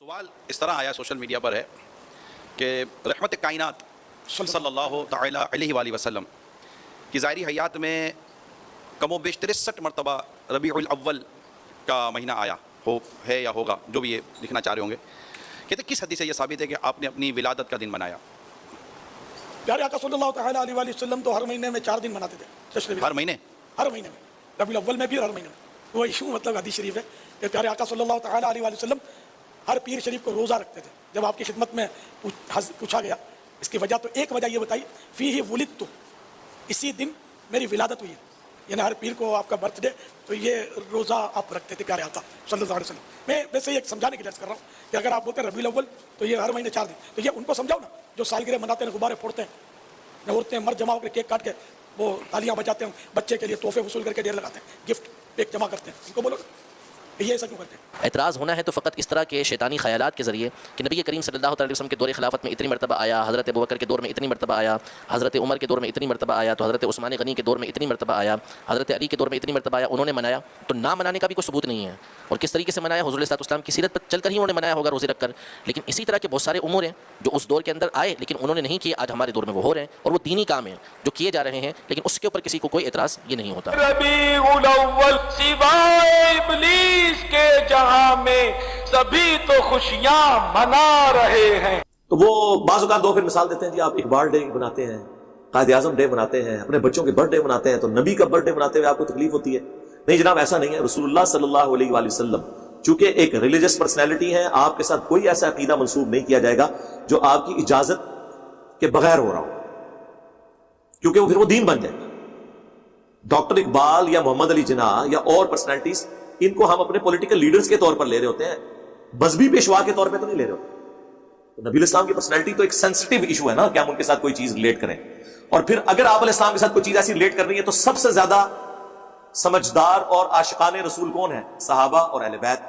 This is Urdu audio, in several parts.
سوال اس طرح آیا سوشل میڈیا پر ہے کہ رحمت کائنات صلی اللہ تعالیٰ علیہ وآلہ وسلم کی ظاہری حیات میں کم و بیش 63 مرتبہ ربیع الاول کا مہینہ آیا ہے یا ہوگا، جو بھی یہ لکھنا چاہ رہے ہوں گے۔ کہتے کس حدیث سے یہ ثابت ہے کہ آپ نے اپنی ولادت کا دن منایا؟ پیارے آقا صلی اللہ تعالیٰ علیہ وآلہ وسلم تو ہر مہینے میں 4 دن مناتے تھے۔ ہر مہینے میں ربیع الاول میں بھی اور ہر مہینے میں۔ وہ ایشو مطلب حدیث شریف ہے کہ پیارے آقا صلی اللہ تعالیٰ علیہ وآلہ وسلم ہر پیر شریف کو روزہ رکھتے تھے۔ جب آپ کی خدمت میں پوچھا گیا اس کی وجہ، تو ایک وجہ یہ بتائی فیہ ولدت، اسی دن میری ولادت ہوئی ہے، یعنی ہر پیر کو آپ کا برتھ ڈے، تو یہ روزہ آپ رکھتے تھے پیارے آقا صلی اللہ علیہ وسلم۔ میں ویسے یہ سمجھانے کے لیے عرض کر رہا ہوں کہ اگر آپ بولتے ہیں ربیع الاول تو یہ ہر مہینے 4 دن، تو یہ ان کو سمجھاؤ نا جو سالگرہ مناتے ہیں، غبارے پھوڑتے ہیں، عورتیں مرد جمع ہو کر کیک کاٹ کے وہ تالیاں بجاتے ہیں، بچے کے لیے تحفے وصول کر کے ڈھیر لگاتے ہیں، گفٹ پیک جمع کرتے ہیں، ان کو بولو یہ ایسا کیوں کرتے ہیں؟ اعتراض ہونا ہے تو فقط اس طرح کے شیطانی خیالات کے ذریعے کہ نبی کریم صلی اللہ علیہ وسلم کے دور خلافت میں اتنی مرتبہ آیا، حضرت ابوبکر کے دور میں اتنی مرتبہ آیا، حضرت عمر کے دور میں اتنی مرتبہ آیا، تو حضرت عثمان غنی کے دور میں اتنی مرتبہ آیا، حضرت علی کے دور میں اتنی مرتبہ آیا، انہوں نے منایا، تو نہ منانے کا بھی کوئی ثبوت نہیں ہے۔ اور کس طریقے سے منایا؟ حضور علیہ السلام کی سیرت پر چل کر ہی انہوں نے منایا ہوگا روزے رکھ کر۔ لیکن اسی طرح کے بہت سارے امور ہیں جو اس دور کے اندر آئے لیکن انہوں نے نہیں کیے، آج ہمارے دور میں وہ ہو رہے ہیں، اور وہ دینی کام ہیں جو کیے جا رہے ہیں، لیکن اس کے اوپر کسی کو کوئی اعتراض یہ نہیں ہوتا۔ ربیع الاول سوائے ابلیس کے جہاں میں سبھی تو خوشیاں منا رہے ہیں۔ تو وہ بعض اوقات دو پھر مثال دیتے ہیں، جی آپ اقبال ڈے بناتے ہیں، قائد اعظم ڈے بناتے ہیں، اپنے بچوں کے برتھ ڈے بناتے ہیں، تو نبی کا برتھ ڈے بناتے ہوئے آپ کو تکلیف ہوتی ہے؟ نہیں جناب، ایسا نہیں ہے۔ رسول اللہ صلی اللہ علیہ وآلہ وسلم چونکہ ایک ریلیجس پرسنالٹی ہے، آپ کے ساتھ کوئی ایسا عقیدہ منسوب نہیں کیا جائے گا جو آپ کی اجازت کے بغیر ہو رہا ہو، کیونکہ وہ پھر وہ دین بن جائے گا۔ ڈاکٹر اقبال یا محمد علی جناح یا اور پرسنالٹیز، ان کو ہم اپنے پولیٹیکل لیڈرز کے طور پر لے رہے ہوتے ہیں، مذہبی پیشوا کے طور پہ تو نہیں لے رہے ہوتے۔ نبی الاسلام کی پرسنالٹی تو ایک سینسٹیو ایشو ہے نا کہ ہم ان کے ساتھ کوئی چیز ریلیٹ کریں، اور پھر اگر آپ علیہ السلام کے ساتھ کوئی چیز ایسی ریلیٹ کر رہی ہے تو سب سے زیادہ سمجھدار اور عاشقان رسول کون ہیں؟ صحابہ اور اہل بیت،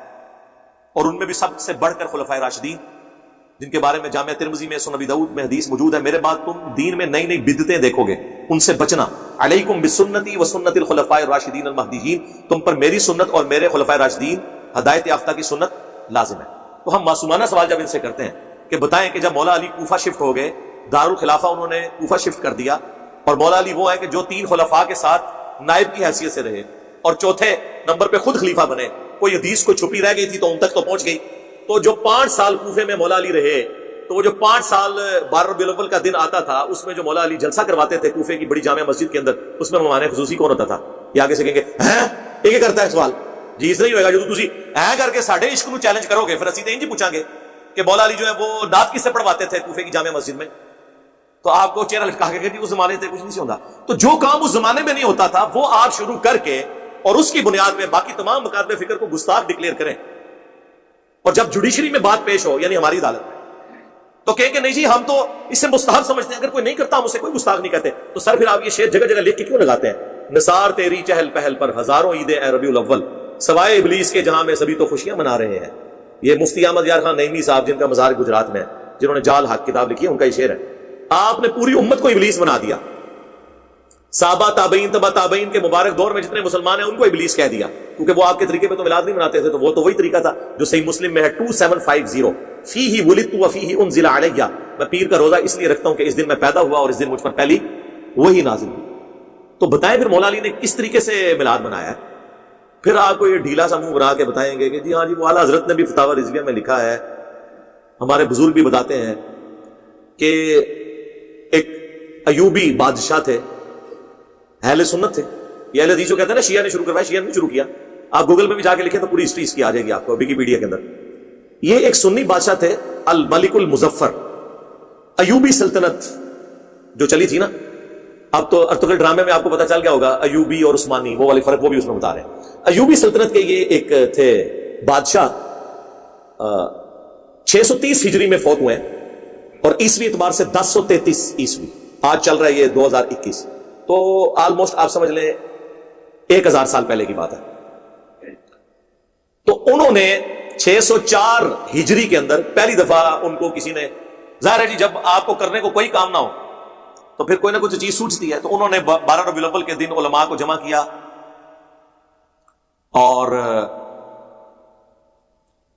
اور ان میں بھی سب سے بڑھ کر خلفائے راشدین، جن کے بارے میں جامعہ ترمذی میں، سنن ابی داؤد میں حدیث موجود ہے، میرے بعد تم دین میں نئی نئی بدعتیں دیکھو گے، ان سے بچنا۔ علیکم بسنتی و سنت الخلفاء الراشدین المہدیین، تم پر میری سنت اور میرے خلفائے راشدین ہدایت یافتہ کی سنت لازم ہے۔ تو ہم معصومانہ سوال جب ان سے کرتے ہیں کہ بتائیں کہ جب مولا علی کوفہ شفٹ ہو گئے، دارالخلافہ انہوں نے کوفہ شفٹ کر دیا، اور مولا علی وہ ہیں کہ جو 3 خلفاء کے ساتھ نائب کی حیثیت سے رہے اور چوتھے نمبر پہ خود خلیفہ بنے، کوئی حدیث کو چھپی رہ گئی تھی تو ان تک تو پہنچ گئی، تو جو 5 سال کوفے میں مولا علی رہے، تو وہ جو 5 سال 12 ربیع الاول کا دن آتا تھا، اس میں جو مولا علی جلسہ کرواتے تھے کوفے کی بڑی جامع مسجد کے اندر، اس میں مہمان خصوصی کون ہوتا تھا؟ یہ آگے سے کہیں گے ہیں یہ کرتا ہے سوال جی، اس نہیں ہوئے گا جو تسی ہیں کر کے ساڑھے عشق نو چیلنج کرو گے، پھر اسی انج پوچھاں گے کہ مولا علی جو ہے وہ نعت کس سے پڑھواتے تھے کوفے کی جامع مسجد میں، تو آپ کو چہرہ لٹکا کے کہ اس زمانے سے کچھ نہیں سی ہوتا۔ تو جو کام اس زمانے میں نہیں ہوتا تھا وہ آپ شروع کر کے اور اس کی بنیاد پہ باقی تمام مکاتب فکر کو گستاخ ڈکلیئر کریں، اور جب جوڈیشری میں بات پیش ہو، یعنی ہماری عدالت میں، تو کہیں کہ نہیں جی ہم تو اس سے مستحب سمجھتے ہیں، اگر کوئی نہیں کرتا ہم اسے کوئی گستاخ نہیں کہتے، تو سر پھر آپ یہ شعر جگہ جگہ لکھ کے کیوں لگاتے ہیں؟ نثار تیری چہل پہل پر ہزاروں عیدیں اے ربیع الاول، سوائے ابلیس کے جہاں میں سبھی تو خوشیاں منا رہے ہیں۔ یہ مفتی احمد یار خان نعیمی صاحب، جن کا مزار گجرات میں ہے، جنہوں نے جال حق کتاب لکھی ہے، ان کا یہ شعر ہے۔ آپ نے پوری امت کو ابلیس بنا دیا، صحابہ تابعین تبع تابعین کے مبارک دور میں جتنے مسلمان ہیں ان کو ابلیس کہہ دیا، کیونکہ وہ آپ کے طریقے پہ تو میلاد نہیں مناتے تھے، تو وہ تو وہی طریقہ تھا جو صحیح مسلم میں ہے 2750، فیہ ولدت و فیہ انزل علیہ، میں پیر کا روزہ اس لیے رکھتا ہوں کہ اس دن میں پیدا ہوا اور اس دن مجھ پر پہلی وہی نازل ہوئی۔ تو بتائیں پھر مولا علی نے کس طریقے سے میلاد منایا ہے؟ پھر آپ کو یہ ڈھیلا سا منہ بنا کے بتائیں گے کہ جی ہاں جی وہ اعلیٰ حضرت نے بھی فتاوی رضویہ میں لکھا ہے، ہمارے بزرگ بھی بتاتے ہیں کہ ایک ایوبی بادشاہ تھے، اہل سنت تھے، یہ اہل حدیث کو کہتے ہیں نا شیعہ نے شروع کروایا، شیعہ نے شروع کیا، آپ گوگل پہ بھی جا کے لکھیں تو پوری ہسٹری اس کی آ جائے گی آپ کو ویکیپیڈیا کے اندر۔ یہ ایک سنی بادشاہ تھے، الملک المظفر، ایوبی سلطنت جو چلی تھی نا، اب تو ارطغرل ڈرامے میں آپ کو پتا چل گیا ہوگا ایوبی اور عثمانی وہ والے فرق وہ بھی اس میں بتا رہے ہیں۔ ایوبی سلطنت کے یہ ایک تھے بادشاہ، 630 ہجری میں فوت ہوئے ہیں، اور عیسوی اعتبار سے 1033 عیسوی، آج چل رہا ہے یہ 2021، تو آلموسٹ آپ سمجھ لیں 1000 سال پہلے کی بات ہے۔ تو انہوں نے 604 ہجری کے اندر پہلی دفعہ ان کو کسی نے، ظاہر ہے جی جب آپ کو کرنے کو کوئی کام نہ ہو تو پھر کوئی نہ کوئی چیز سوچتی ہے، تو انہوں نے 12 ربیع الاول کے دن علماء کو جمع کیا اور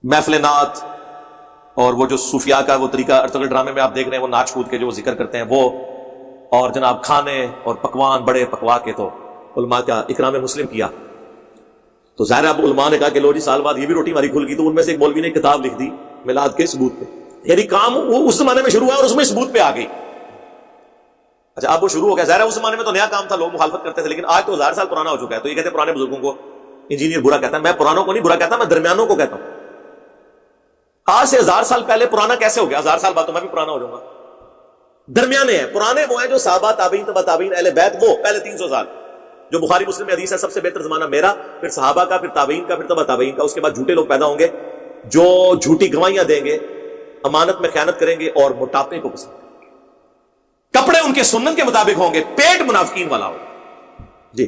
محفل نعت، اور وہ جو صوفیاء کا وہ طریقہ ارطغرل ڈرامے میں آپ دیکھ رہے ہیں، وہ ناچ کود کے جو ذکر کرتے ہیں وہ، اور جناب کھانے اور پکوان بڑے پکوا کے، تو علماء کا اکرام مسلم کیا. تو ظاہر اب علماء نے کہا کہ لو جی سال بعد یہ بھی روٹی ہماری کھل گئی. تو ان میں سے ایک مولوی نے کتاب لکھ دی میلاد کے ثبوت پہ، یعنی کام وہ اس زمانے میں شروع ہوا اور اس میں ثبوت پہ آ گئی. اچھا اب وہ شروع ہو گیا، ظاہر ہے اس زمانے میں تو نیا کام تھا، لوگ مخالفت کرتے تھے، لیکن آج تو 1000 سال پرانا ہو چکا ہے. تو یہ کہتے ہیں پرانے بزرگوں کو انجینئر برا کہتا ہے. میں پرانوں کو نہیں برا کہتا، میں درمیانوں کو کہتا ہوں. آج سے 1000 سال پہلے پرانا کیسے ہو گیا؟ 1000 سال بعد تو میں بھی پرانا ہو جاؤں گا. درمیانے ہیں. پرانے وہ ہیں جو صحابہ، تابعین، تبع تابعین، اہل بیت، وہ پہلے 300 سال جو بخاری مسلم میں حدیث ہے سب سے بہتر زمانہ میرا، پھر صحابہ کا، پھر تابعین کا، پھر تبع تابعین کا. اس کے بعد جھوٹے لوگ پیدا ہوں گے جو جھوٹی گواہیاں دیں گے، امانت میں خیانت کریں گے اور موٹاپے کو پسند کریں گے. کپڑے ان کے سنت کے مطابق ہوں گے، پیٹ منافقین والا ہوگا. جی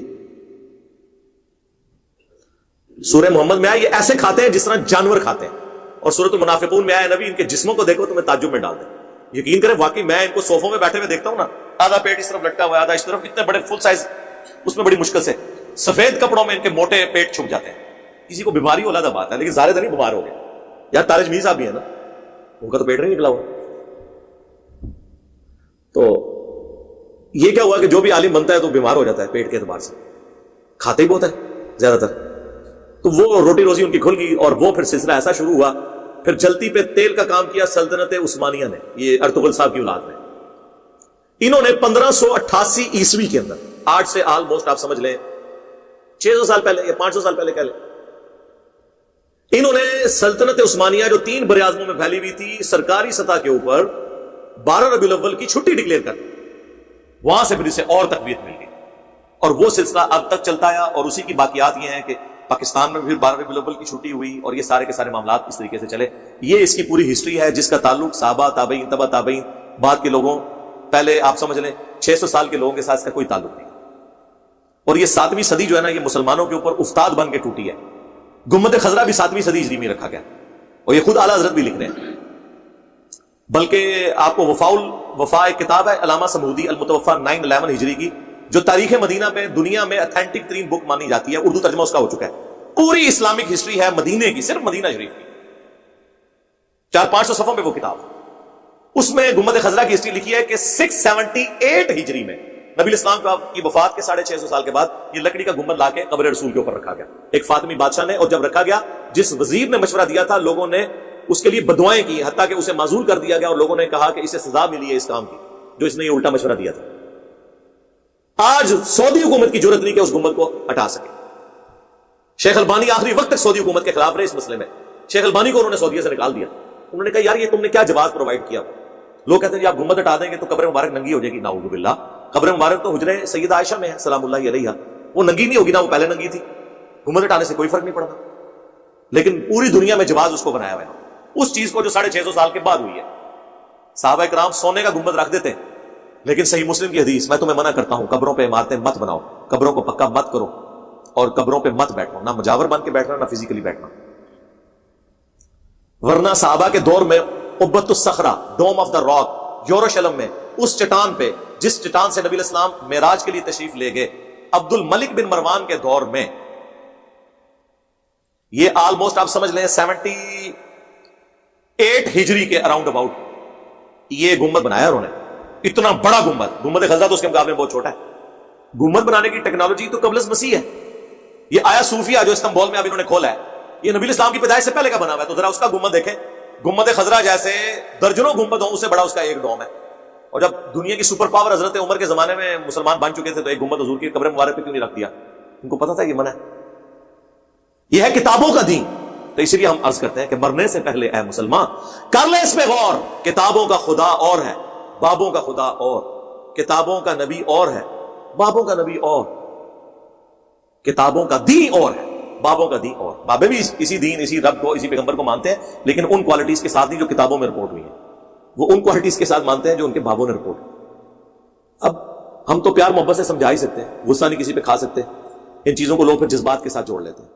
سورہ محمد میں آیا یہ ایسے کھاتے ہیں جس طرح جانور کھاتے ہیں، اور سورۃ المنافقون میں آیا نبی ان کے جسموں کو دیکھو تمہیں تعجب میں ڈال دیں. یقین کریں واقعی میں ان کو صوفوں میں بیٹھے ہوئے دیکھتا ہوں نا، آدھا پیٹ اس طرف لٹکا ہوا ہے، آدھا اس طرف، اتنے بڑے فل سائز، اس میں بڑی مشکل سے سفید کپڑوں میں ان کے موٹے پیٹ چھپ جاتے ہیں. کسی کو بیماری علیحدہ بات ہے، لیکن زیادہ نہیں بیمار ہو گئے. یار طارق میر صاحب بھی ہے نا، ان کا تو پیٹ نہیں نکلا ہوا. تو یہ کیا ہوا کہ جو بھی عالم بنتا ہے تو بیمار ہو جاتا ہے پیٹ کے اعتبار سے، کھاتے ہی بہت ہے زیادہ تر. تو وہ روٹی روزی ان کی کھل گئی، اور وہ پھر سلسلہ ایسا شروع ہوا. پھر جلتی پہ تیل کا کام کیا سلطنت عثمانیہ نے، یہ ارطغرل صاحب کی اولاد نے. انہوں نے 1588 عیسوی کے اندر، آج سے آلموسٹ آپ سمجھ لیں 600 سال پہلے یا 500 سال پہلے کہہ لیں، انہوں نے سلطنت عثمانیہ جو 3 بر اعظموں میں پھیلی ہوئی تھی، سرکاری سطح کے اوپر 12 ربیع الاول کی چھٹی ڈکلیئر کر دی. وہاں سے پھر اسے اور تقویت مل گئی، اور وہ سلسلہ اب تک چلتا ہے. اور اسی کی باقیات یہ ہیں کہ پاکستان میں پھر 12 ربیع الاول کی چھٹی ہوئی، اور یہ سارے کے سارے معاملات اس طریقے سے چلے. یہ اس کی پوری ہسٹری ہے جس کا تعلق صحابہ، تابعین، تبع تابعین، بعد کے لوگوں، پہلے آپ سمجھ لیں 600 سال کے لوگوں کے ساتھ اس کا کوئی تعلق نہیں. اور یہ 7ویں صدی جو ہے نا، یہ مسلمانوں کے اوپر افتاد بن کے ٹوٹی ہے. گنبد خضرا بھی 7ویں صدی ہجری میں رکھا گیا، اور یہ خود اعلیٰ حضرت بھی لکھ رہے ہیں. بلکہ آپ کو وفا ایک کتاب ہے علامہ سمودی المتوفا 911 ہجری کی، جو تاریخ مدینہ پہ دنیا میں اتھینٹک ترین بک مانی جاتی ہے. اردو ترجمہ اس کا ہو چکا ہے. پوری اسلامک ہسٹری ہے مدینے کی، صرف مدینہ شریف کی، 400-500 صفحوں پہ وہ کتاب. اس میں گنبد خضرا کی ہسٹری لکھی ہے کہ 678 ہجری میں نبی اسلام کی وفات کے 650 سال کے بعد یہ لکڑی کا گنبد لا کے قبر رسول کے اوپر رکھا گیا ایک فاطمی بادشاہ نے. اور جب رکھا گیا، جس وزیر نے مشورہ دیا تھا، لوگوں نے اس کے لیے بدوائیں کی، حتیٰ کہ اسے معزول کر دیا گیا، اور لوگوں نے کہا کہ اسے سزا ملی ہے اس کام کی جو اس نے یہ الٹا مشورہ دیا تھا. آج سعودی حکومت کی جرت نہیں کہ اس گنبد کو ہٹا سکے. شیخ البانی آخری وقت تک سعودی حکومت کے خلاف رہے اس مسئلے میں. شیخ البانی کو انہوں نے سعودیہ سے نکال دیا. انہوں نے کہا یار یہ تم نے کیا جواز پرووائڈ کیا. لوگ کہتے ہیں آپ گنبد ہٹا دیں گے تو قبر مبارک ننگی ہو جائے گی. نعوذ باللہ. قبر مبارک تو حجرے سیدہ عائشہ میں ہے سلام اللہ علیہا، وہ ننگی نہیں ہوگی نا، وہ پہلے ننگی تھی. گنبد ہٹانے سے کوئی فرق نہیں پڑتا. لیکن پوری دنیا میں جواز اس کو بنایا ہوا ہے، اس چیز کو جو 650 سال کے بعد ہوئی ہے. صحابہ کرام سونے کا گنبد رکھ دیتے، لیکن صحیح مسلم کی حدیث، میں تمہیں منع کرتا ہوں قبروں پہ عمارتیں مت بناؤ، قبروں کو پکا مت کرو، اور قبروں پہ مت بیٹھو، نہ مجاور بن کے بیٹھنا نہ فزیکلی بیٹھنا. ورنہ صحابہ کے دور میں قبۃ الصخرہ، ڈوم آف دا راک، یروشلم میں اس چٹان پہ جس چٹان سے نبی الاسلام معراج کے لیے تشریف لے گئے، عبد الملک بن مروان کے دور میں، یہ آلموسٹ آپ سمجھ لیں 78 ہجری کے اراؤنڈ اباؤٹ یہ گنبد بنایا انہوں نے. اتنا بڑا گنبد، گنبد خزرہ تو اس کے مقابلے میں بہت چھوٹا ہے. گنبد بنانے کی ٹیکنالوجی تو قبل از مسیح ہے. یہ آیا صوفیہ جو استنبول میں اب انہوں نے کھولا ہے، یہ نبی اسلام کی پیدائش سے پہلے کا بنا ہوا ہے. تو ذرا اس کا گنبد دیکھیں، گنبد خزرہ جیسے درجنوں گنبد ہوں، اس سے بڑا اس کا ایک ڈوم ہے. اور جب دنیا کی سپر پاور حضرت عمر کے زمانے میں مسلمان بن چکے تھے، تو ایک گنبد حضور کی قبر مبارک پہ کیوں نہیں رکھ دیا؟ ان کو پتا تھا یہ منع ہے. یہ ہے کتابوں کا دین. تو اسی لیے ہم عرض کرتے ہیں کہ مرنے سے پہلے اے مسلمان کر لے اس پہ غور. کتابوں کا خدا اور ہے، بابوں کا خدا اور. کتابوں کا نبی اور ہے، بابوں کا نبی اور. کتابوں کا دین اور ہے، بابوں کا دین اور. بابے بھی اسی دین، اسی رب کو، اسی پیغمبر کو مانتے ہیں، لیکن ان کوالٹیز کے ساتھ نہیں جو کتابوں میں رپورٹ ہوئی ہیں. وہ ان کوالٹیز کے ساتھ مانتے ہیں جو ان کے بابوں نے رپورٹ. اب ہم تو پیار محبت سے سمجھا ہی سکتے ہیں، غصہ نہیں کسی پہ کھا سکتے. ان چیزوں کو لوگ پھر جذبات کے ساتھ جوڑ لیتے ہیں.